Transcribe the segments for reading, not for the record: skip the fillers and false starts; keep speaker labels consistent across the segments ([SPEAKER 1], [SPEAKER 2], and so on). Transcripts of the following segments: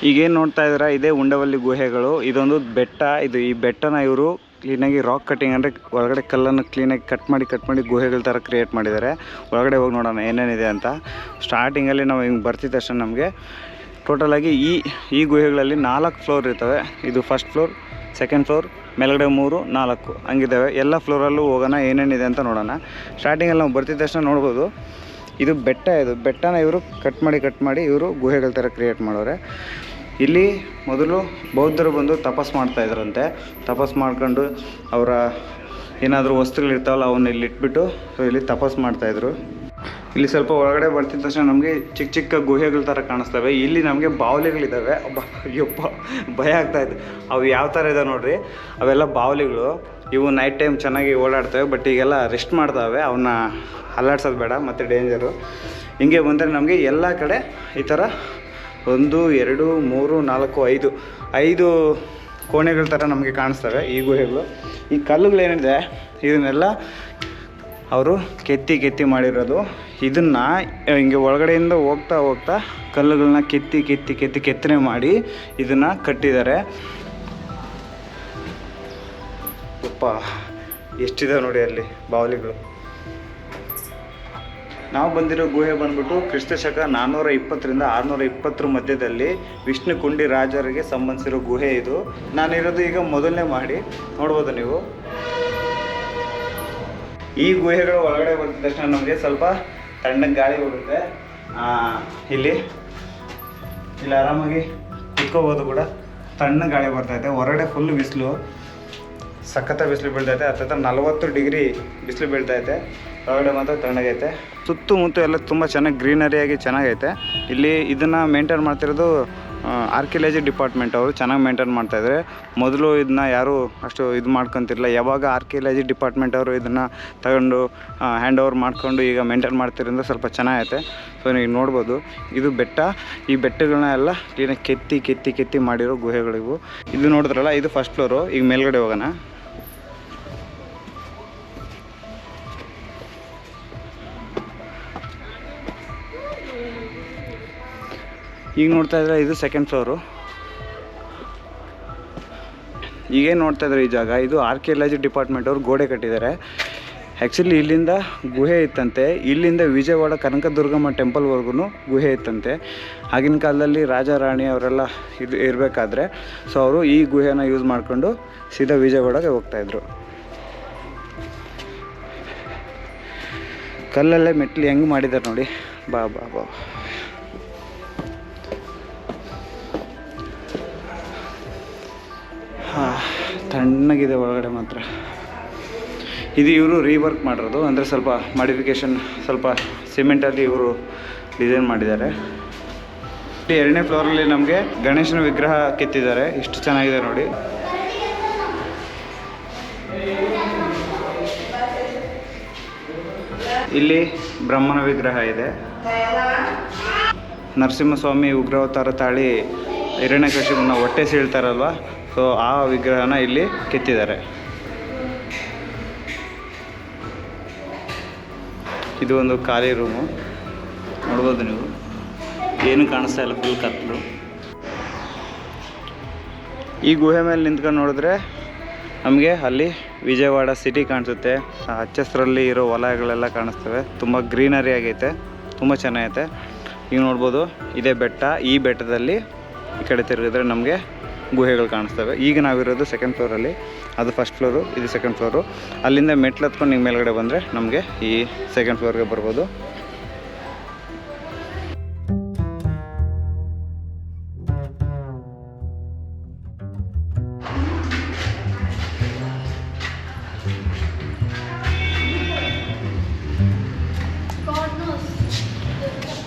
[SPEAKER 1] ಈಗೇನು ನೋಡ್ತಾ ಇದ್ದೀರಾ ಇದೇ ಉಂಡವಲ್ಲಿ ಗುಹೆಗಳು. ಇದೊಂದು ಬೆಟ್ಟ. ಈ ಬೆಟ್ಟನ ಇವರು ಕ್ಲೀನಾಗಿ ರಾಕ್ ಕಟ್ಟಿಂಗ್ ಅಂದರೆ ಒಳಗಡೆ ಕಲ್ಲನ್ನು ಕ್ಲೀನಾಗಿ ಕಟ್ ಮಾಡಿ ಗುಹೆಗಳ ಥರ ಕ್ರಿಯೇಟ್ ಮಾಡಿದ್ದಾರೆ. ಒಳಗಡೆ ಹೋಗಿ ನೋಡೋಣ ಏನೇನಿದೆ ಅಂತ. ಸ್ಟಾರ್ಟಿಂಗಲ್ಲಿ ನಾವು ಹಿಂಗೆ ಬರ್ತಿದ್ದ ತಕ್ಷಣ ನಮಗೆ ಟೋಟಲಾಗಿ ಈ ಗುಹೆಗಳಲ್ಲಿ 4 ಫ್ಲೋರ್ ಇರ್ತವೆ. ಇದು ಫಸ್ಟ್ ಫ್ಲೋರ್, ಸೆಕೆಂಡ್ ಫ್ಲೋರ್, ಮೇಲ್ಗಡೆ 3, 4 ಹಂಗಿದ್ದಾವೆ. ಎಲ್ಲ ಫ್ಲೋರಲ್ಲೂ ಹೋಗೋಣ ಏನೇನಿದೆ ಅಂತ ನೋಡೋಣ. ಸ್ಟಾರ್ಟಿಂಗಲ್ಲಿ ನಾವು ಬರ್ತಿದ್ದ ತಕ್ಷಣ ನೋಡ್ಬೋದು ಇದು ಬೆಟ್ಟ. ಇದು ಬೆಟ್ಟನ ಇವರು ಕಟ್ ಮಾಡಿ ಇವರು ಗುಹೆಗಳ ಥರ ಕ್ರಿಯೇಟ್ ಮಾಡೋರೆ. ಇಲ್ಲಿ ಮೊದಲು ಬೌದ್ಧರು ಬಂದು ತಪಸ್ ಮಾಡ್ತಾಯಿದ್ರಂತೆ. ತಪಸ್ ಮಾಡ್ಕೊಂಡು ಅವರ ಏನಾದರೂ ವಸ್ತುಗಳಿರ್ತಾವಲ್ಲ ಅವನ್ನ ಇಲ್ಲಿ ಇಟ್ಬಿಟ್ಟು ಇಲ್ಲಿ ತಪಸ್ ಮಾಡ್ತಾಯಿದ್ರು. ಇಲ್ಲಿ ಸ್ವಲ್ಪ ಒಳಗಡೆ ಬರ್ತಿದ್ದ ತಕ್ಷಣ ನಮಗೆ ಚಿಕ್ಕ ಗುಹೆಗಳ ಥರ ಕಾಣಿಸ್ತವೆ. ಇಲ್ಲಿ ನಮಗೆ ಬಾವಲಿಗಳಿದ್ದಾವೆ. ಅಯ್ಯಪ್ಪ ಭಯ ಆಗ್ತಾಯಿದೆ. ಅವು ಯಾವ ಥರ ಇದೆ ನೋಡಿರಿ, ಅವೆಲ್ಲ ಬಾವಲಿಗಳು. ಇವು ನೈಟ್ ಟೈಮ್ ಚೆನ್ನಾಗಿ ಓಡಾಡ್ತವೆ. ಬಟ್ ಈಗೆಲ್ಲ ರೆಸ್ಟ್ ಮಾಡ್ತವೆ. ಅವನ್ನ ಅಲ್ಲಾಡ್ಸೋದು ಬೇಡ, ಮತ್ತು ಡೇಂಜರು. ಹಿಂಗೆ ಬಂದರೆ ನಮಗೆ ಎಲ್ಲ ಕಡೆ ಈ ಥರ 1, 2, 3, 4, 5 ಕೋಣೆಗಳ ಥರ ನಮಗೆ ಕಾಣಿಸ್ತವೆ ಈ ಗುಹೆಗಳು. ಈ ಕಲ್ಲುಗಳೇನಿದೆ ಇದನ್ನೆಲ್ಲ ಅವರು ಕೆತ್ತಿ ಮಾಡಿರೋದು. ಇದನ್ನು ಹಿಂಗೆ ಒಳಗಡೆಯಿಂದ ಹೋಗ್ತಾ ಕಲ್ಲುಗಳನ್ನ ಕೆತ್ತನೆ ಮಾಡಿ ಇದನ್ನು ಕಟ್ಟಿದ್ದಾರೆ. ಯಪ್ಪ ಎಷ್ಟಿದೆ ನೋಡಿ ಅಲ್ಲಿ ಬಾವಲಿಗಳು. ನಾವು ಬಂದಿರೋ ಗುಹೆ ಬಂದ್ಬಿಟ್ಟು ಕ್ರಿಸ್ತಶಕ 420ರಿಂದ 620 ಮಧ್ಯದಲ್ಲಿ ವಿಷ್ಣುಕುಂಡಿ ರಾಜರಿಗೆ ಸಂಬಂಧಿಸಿರೋ ಗುಹೆ ಇದು. ನಾನಿರೋದು ಈಗ ಮೊದಲನೇ ಮಾಡಿ ನೋಡ್ಬೋದು ನೀವು. ಈ ಗುಹೆಗಳ ಒಳಗಡೆ ಬಂದ ತಕ್ಷಣ ನಮಗೆ ಸ್ವಲ್ಪ ತಣ್ಣಗೆ ಗಾಳಿ ಹೋಗುತ್ತೆ. ಇಲ್ಲಿ ಆರಾಮಾಗಿ ಕುತ್ಕೋಬೋದು ಕೂಡ. ತಣ್ಣಗೆ ಗಾಳಿ ಬರ್ತೈತೆ. ಹೊರಗಡೆ ಫುಲ್ ಬಿಸಿಲು, ಸಖತ್ತ ಬಿಸಿಲು ಬೀಳ್ತೈತೆ. ಹತ್ತತ್ರ 40 ಡಿಗ್ರಿ ಬಿಸಿಲು ಬೀಳ್ತೈತೆ. ಹೊರಗಡೆ ಮಾತ್ರ ತಣ್ಣಗೈತೆ. ಸುತ್ತಮುತ್ತ ಎಲ್ಲ ತುಂಬ ಚೆನ್ನಾಗಿ ಗ್ರೀನರಿಯಾಗಿ ಚೆನ್ನಾಗೈತೆ. ಇಲ್ಲಿ ಇದನ್ನು ಮೇಂಟೈನ್ ಮಾಡ್ತಿರೋದು ಆರ್ಕಿಯಾಲಜಿ ಡಿಪಾರ್ಟ್ಮೆಂಟ್ ಅವರು ಚೆನ್ನಾಗಿ ಮೇಂಟೈನ್ ಮಾಡ್ತಾಯಿದ್ದಾರೆ. ಮೊದಲು ಇದನ್ನ ಯಾರೂ ಅಷ್ಟು ಇದು ಮಾಡ್ಕೊತಿರಲಿಲ್ಲ. ಯಾವಾಗ ಆರ್ಕಿಯಾಲಜಿ ಡಿಪಾರ್ಟ್ಮೆಂಟ್ ಅವರು ಇದನ್ನು ತಗೊಂಡು ಹ್ಯಾಂಡ್ ಓವರ್ ಮಾಡ್ಕೊಂಡು ಈಗ ಮೇಂಟೈನ್ ಮಾಡ್ತಿರೋದ್ರಿಂದ ಸ್ವಲ್ಪ ಚೆನ್ನಾಗೈತೆ. ಸೊ ನೀವು ನೋಡ್ಬೋದು ಇದು ಬೆಟ್ಟ. ಈ ಬೆಟ್ಟಗಳನ್ನ ಎಲ್ಲ ಕ್ಲೀನಾಗಿ ಕೆತ್ತಿ ಮಾಡಿರೋ ಗುಹೆಗಳಿವು. ಇದು ನೋಡಿದ್ರಲ್ಲ ಇದು ಫಸ್ಟ್ ಫ್ಲೋರು. ಈಗ ಮೇಲ್ಗಡೆ ಹೋಗೋಣ. ಈಗ ನೋಡ್ತಾ ಇದ್ರೆ ಇದು ಸೆಕೆಂಡ್ ಫ್ಲೋರು. ಈಗೇನು ನೋಡ್ತಾ ಇದ್ದಾರೆ ಈ ಜಾಗ ಇದು ಆರ್ಕಿಯಾಲಜಿ ಡಿಪಾರ್ಟ್ಮೆಂಟ್ ಅವರು ಗೋಡೆ ಕಟ್ಟಿದ್ದಾರೆ. ಆ್ಯಕ್ಚುಲಿ ಇಲ್ಲಿಂದ ಗುಹೆ ಇತ್ತಂತೆ. ಇಲ್ಲಿಂದ ವಿಜಯವಾಡ ಕನಕದುರ್ಗಮ್ಮ ಟೆಂಪಲ್ವರೆಗೂ ಗುಹೆ ಇತ್ತಂತೆ. ಆಗಿನ ಕಾಲದಲ್ಲಿ ರಾಜ ರಾಣಿ ಅವರೆಲ್ಲ ಇದು ಇರಬೇಕಾದ್ರೆ ಸೊ ಅವರು ಈ ಗುಹೆನ ಯೂಸ್ ಮಾಡಿಕೊಂಡು ಸೀದಾ ವಿಜಯವಾಡಗೆ ಹೋಗ್ತಾಯಿದ್ರು. ಕಲ್ಲಲ್ಲೇ ಮೆಟ್ಲು ಹೆಂಗೆ ಮಾಡಿದ್ದಾರೆ ನೋಡಿ. ಬಾ ತಣ್ಣಗಿದೆ ಒಳಗಡೆ ಮಾತ್ರ. ಇದು ಇವರು ರೀವರ್ಕ್ ಮಾಡಿರೋದು, ಅಂದರೆ ಸ್ವಲ್ಪ ಮಾಡಿಫಿಕೇಷನ್, ಸ್ವಲ್ಪ ಸಿಮೆಂಟಲ್ಲಿ ಇವರು ಡಿಸೈನ್ ಮಾಡಿದ್ದಾರೆ. 2ನೇ ಫ್ಲೋರಲ್ಲಿ ನಮಗೆ ಗಣೇಶನ ವಿಗ್ರಹ ಕೆತ್ತಿದ್ದಾರೆ. ಎಷ್ಟು ಚೆನ್ನಾಗಿದೆ ನೋಡಿ. ಇಲ್ಲಿ ಬ್ರಹ್ಮನ ವಿಗ್ರಹ ಇದೆ. ನರಸಿಂಹಸ್ವಾಮಿ ಉಗ್ರಾವತಾರ ತಾಳಿ ಹಿರಣ್ಯಕಶಿಪುನ ಹೊಟ್ಟೆ ಸೀಳ್ತಾರಲ್ವ, ಸೊ ಆ ವಿಗ್ರಹನ ಇಲ್ಲಿ ಕೆತ್ತಿದ್ದಾರೆ. ಇದು ಒಂದು ಖಾಲಿ ರೂಮು ನೋಡ್ಬೋದು ನೀವು. ಏನು ಕಾಣಿಸ್ತಾ ಇಲ್ಲ, ಫುಲ್ ಕತ್ತಲು. ಈ ಗುಹೆ ಮೇಲೆ ನಿಂತ್ಕೊಂಡು ನೋಡಿದ್ರೆ ನಮಗೆ ಅಲ್ಲಿ ವಿಜಯವಾಡ ಸಿಟಿ ಕಾಣಿಸುತ್ತೆ. ಹಚ್ಚ ಹಸಿರಲ್ಲಿ ಇರೋ ಹೊಲಗಳೆಲ್ಲ ಕಾಣಿಸ್ತವೆ. ತುಂಬ ಗ್ರೀನರಿ ಆಗೈತೆ, ತುಂಬ ಚೆನ್ನಾಗೈತೆ. ಈಗ ನೋಡ್ಬೋದು ಇದೇ ಬೆಟ್ಟ. ಈ ಬೆಟ್ಟದಲ್ಲಿ ಈ ಕಡೆ ತಿರುಗಿದ್ರೆ ನಮಗೆ ಗುಹೆಗಳು ಕಾಣಿಸ್ತವೆ. ಈಗ ನಾವಿರೋದು ಸೆಕೆಂಡ್ ಫ್ಲೋರಲ್ಲಿ, ಅದು ಫಸ್ಟ್ ಫ್ಲೋರು, ಇದು ಸೆಕೆಂಡ್ ಫ್ಲೋರು. ಅಲ್ಲಿಂದ ಮೆಟ್ಲು ಹತ್ಕೊಂಡು ನೀವು ಮೇಲ್ಗಡೆ ಬಂದರೆ ನಮಗೆ ಈ ಸೆಕೆಂಡ್ ಫ್ಲೋರ್ಗೆ ಬರ್ಬೋದು.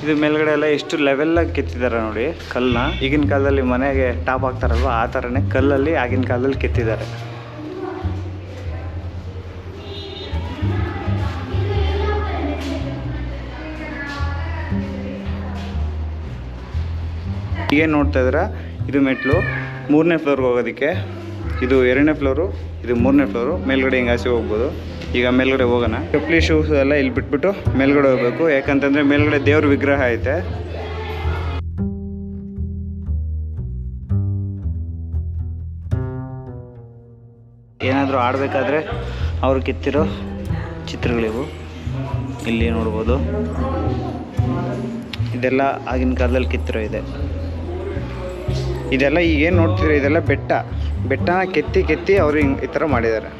[SPEAKER 1] ಇದು ಮೇಲ್ಗಡೆ ಎಲ್ಲ ಎಷ್ಟು ಲೆವೆಲ್ಲಾಗಿ ಕೆತ್ತಿದ್ದಾರೆ ನೋಡಿ ಕಲ್ಲನ್ನ. ಈಗಿನ ಕಾಲದಲ್ಲಿ ಮನೆಗೆ ಟಾಪ್ ಹಾಕ್ತಾರಲ್ವ ಆ ಥರನೇ ಕಲ್ಲಲ್ಲಿ ಆಗಿನ ಕಾಲದಲ್ಲಿ ಕೆತ್ತಿದ್ದಾರೆ. ಈಗೇನು ನೋಡ್ತಾ ಇದ್ದೀರಾ ಇದು ಮೆಟ್ಲು 3ನೇ ಫ್ಲೋರ್ಗೆ ಹೋಗೋದಕ್ಕೆ. ಇದು 2ನೇ ಫ್ಲೋರು, ಇದು 3ನೇ ಫ್ಲೋರು. ಮೇಲ್ಗಡೆ ಹಿಂಗೆ ಆಸೆ ಹೋಗ್ಬೋದು. ಈಗ ಮೇಲ್ಗಡೆ ಹೋಗೋಣ. ಚಪ್ಪಲಿ ಶೂಸ್ ಎಲ್ಲ ಇಲ್ಲಿ ಬಿಟ್ಬಿಟ್ಟು ಮೇಲ್ಗಡೆ ಹೋಗಬೇಕು. ಯಾಕಂತಂದರೆ ಮೇಲ್ಗಡೆ ದೇವ್ರ ವಿಗ್ರಹ ಐತೆ. ಏನಾದರೂ ಆಡಬೇಕಾದ್ರೆ ಅವರು ಕೆತ್ತಿರೋ ಚಿತ್ರಗಳಿವು. ಇಲ್ಲಿ ನೋಡ್ಬೋದು, ಇದೆಲ್ಲ ಆಗಿನ ಕಾಲದಲ್ಲಿ ಕೆತ್ತಿರೋ ಇದೆ. ಇದೆಲ್ಲ ಈಗೇನು ನೋಡ್ತಿದ್ರೆ ಇದೆಲ್ಲ ಬೆಟ್ಟನ ಕೆತ್ತಿ ಅವರು ಈ ಥರ ಮಾಡಿದ್ದಾರೆ.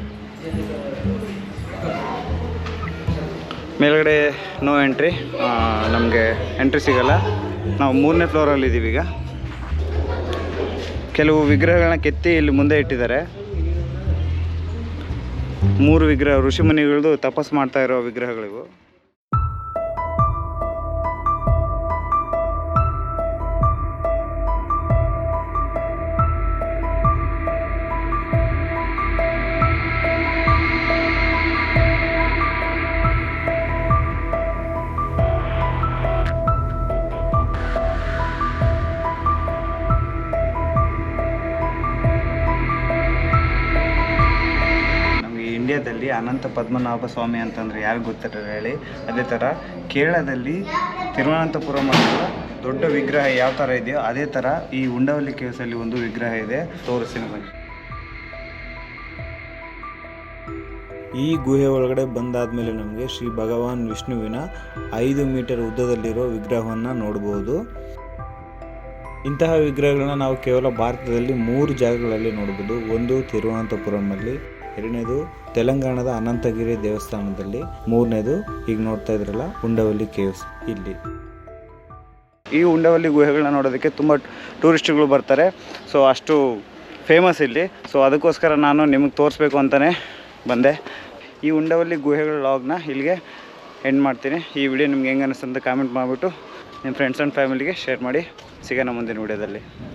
[SPEAKER 1] ಮೇಲ್ಗಡೆ ನೋ ಎಂಟ್ರಿ, ನಮಗೆ ಎಂಟ್ರಿ ಸಿಗಲ್ಲ. ನಾವು 3ನೇ ಫ್ಲೋರಲ್ಲಿ ಇದ್ದೀವಿ ಈಗ. ಕೆಲವು ವಿಗ್ರಹಗಳನ್ನ ಕೆತ್ತಿ ಇಲ್ಲಿ ಮುಂದೆ ಇಟ್ಟಿದ್ದಾರೆ. 3 ವಿಗ್ರಹ ಋಷಿಮುನಿಗಳದ್ದು ತಪಸ್ಸು ಮಾಡ್ತಾ ಇರೋ ವಿಗ್ರಹಗಳಿವು. ಇಂಡಿಯಾದಲ್ಲಿ ಅನಂತ ಪದ್ಮನಾಭ ಸ್ವಾಮಿ ಅಂತಂದರೆ ಯಾರು ಗೊತ್ತಿರೋ ಹೇಳಿ. ಅದೇ ಥರ ಕೇರಳದಲ್ಲಿ ತಿರುವನಂತಪುರಂ ಅನ್ನೋ ದೊಡ್ಡ ವಿಗ್ರಹ ಯಾವ ಥರ ಇದೆಯೋ ಅದೇ ಥರ ಈ ಉಂಡವಲ್ಲಿ ಕೇವ್ಸಲ್ಲಿ ಒಂದು ವಿಗ್ರಹ ಇದೆ. ತೋರಿಸ್ತೀನಿ ಬನ್ನಿ. ಈ ಗುಹೆ ಒಳಗಡೆ ಬಂದಾದಮೇಲೆ ನಮಗೆ ಶ್ರೀ ಭಗವಾನ್ ವಿಷ್ಣುವಿನ 5 ಮೀಟರ್ ಉದ್ದದಲ್ಲಿರೋ ವಿಗ್ರಹವನ್ನು ನೋಡ್ಬೋದು. ಇಂತಹ ವಿಗ್ರಹಗಳನ್ನ ನಾವು ಕೇವಲ ಭಾರತದಲ್ಲಿ 3 ಜಾಗಗಳಲ್ಲಿ ನೋಡ್ಬೋದು. ಒಂದು ತಿರುವನಂತಪುರಮಲ್ಲಿ, 2ನೇದು ತೆಲಂಗಾಣದ ಅನಂತಗಿರಿ ದೇವಸ್ಥಾನದಲ್ಲಿ, 3ನೇದು ಈಗ ನೋಡ್ತಾ ಇದ್ರಲ್ಲ ಉಂಡವಲ್ಲಿ ಕೇವ್ಸ್ ಇಲ್ಲಿ. ಈ ಉಂಡವಲ್ಲಿ ಗುಹೆಗಳನ್ನ ನೋಡೋದಕ್ಕೆ ತುಂಬ ಟೂರಿಸ್ಟ್ಗಳು ಬರ್ತಾರೆ. ಸೊ ಅಷ್ಟು ಫೇಮಸ್ ಇಲ್ಲಿ. ಸೊ ಅದಕ್ಕೋಸ್ಕರ ನಾನು ನಿಮಗೆ ತೋರಿಸ್ಬೇಕು ಅಂತಲೇ ಬಂದೆ. ಈ ಉಂಡವಲ್ಲಿ ಗುಹೆಗಳ ಲಾಗ್ನ ಇಲ್ಲಿಗೆ ಎಂಡ್ ಮಾಡ್ತೀನಿ. ಈ ವಿಡಿಯೋ ನಿಮ್ಗೆ ಹೆಂಗೆ ಅನ್ನಿಸ್ತಂತ ಕಾಮೆಂಟ್ ಮಾಡಿಬಿಟ್ಟು ನಿಮ್ಮ ಫ್ರೆಂಡ್ಸ್ ಆ್ಯಂಡ್ ಫ್ಯಾಮಿಲಿಗೆ ಶೇರ್ ಮಾಡಿ. ಸಿಗೋಣ ಮುಂದಿನ ವಿಡಿಯೋದಲ್ಲಿ.